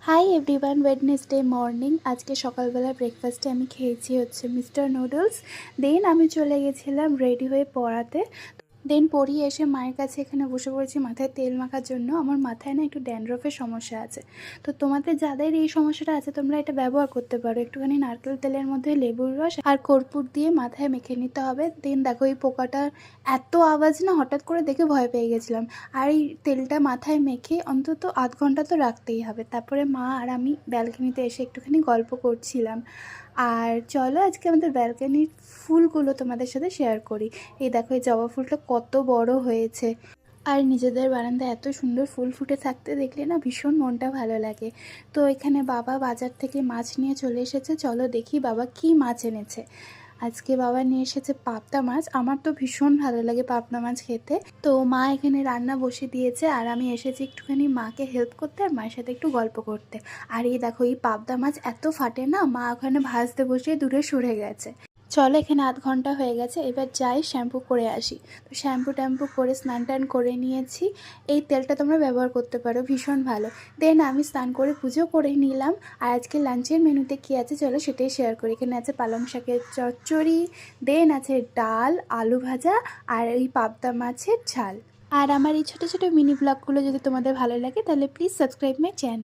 Hi everyone, Wednesday morning. আজকে সকালবেলা ব্রেকফাস্টে আমি খেয়েছি হচ্ছে মিস্টার নুডলস। দেন আমি চলে গেছিলাম রেডি হয়ে পড়াতে। দেন পড়িয়ে এসে মায়ের কাছে এখানে বসে পড়েছি মাথায় তেল মাখার জন্য। আমার মাথায় না একটু ড্যান্ড্রফের সমস্যা আছে। তো তোমাদের যাদের এই সমস্যাটা আছে তোমরা এটা ব্যবহার করতে পারো। একটুখানি নারকেল তেলের মধ্যে লেবুর রস আর কর্পূর দিয়ে মাথায় মেখে নিতে হবে। দেন দেখো এই পোকাটার এত আওয়াজ না, হঠাৎ করে দেখে ভয় পেয়ে গেছিলাম। আর এই তেলটা মাথায় মেখে অন্তত আধ ঘন্টা তো রাখতেই হবে। তারপরে মা আর আমি ব্যালকনিতে এসে একটুখানি গল্প করছিলাম। আর চলো আজকে আমাদের ব্যালকনির ফুলগুলো তোমাদের সাথে শেয়ার করি। এই দেখো এই জবা ফুলটা কত বড় হয়েছে। আর নিজেদের বারান্দায় এত সুন্দর ফুল ফুটে থাকতে দেখলে না ভীষণ মনটা ভালো লাগে। তো এখানে বাবা বাজার থেকে মাছ নিয়ে চলে এসেছে। চলো দেখি বাবা কি মাছ এনেছে। আজকে বাবা নিয়ে এসেছে পাবদা মাছ। আমার তো ভীষণ ভালো লাগে পাবদা মাছ খেতে। তো মা এখানে রান্না বসে দিয়েছে আর আমি এসেছি একটুখানি মাকে হেল্প করতে আর মায়ের সাথে একটু গল্প করতে। আর এই দেখো এই পাবদা মাছ এত ফাটে না, মা ওখানে ভাজতে বসে দূরে সরে গেছে। চলো এখানে আধ ঘন্টা হয়ে গেছে, এবার যাই শ্যাম্পু করে আসি। তো শ্যাম্পু ট্যাম্পু করে স্নান টান করে নিয়েছি। এই তেলটা তোমরা ব্যবহার করতে পারো, ভীষণ ভালো। দেন আমি স্নান করে পুজো করে নিলাম। আর আজকে লাঞ্চের মেনুতে কী আছে চলো সেটাই শেয়ার করি। এখানে আছে পালং শাকের চচ্চড়ি, দেন আছে ডাল, আলু ভাজা আর এই পাবদা মাছের ঝাল। আর আমার এই ছোটো ছোটো মিনি ব্লগগুলো যদি তোমাদের ভালো লাগে তাহলে প্লিজ সাবস্ক্রাইব মাই চ্যানেল।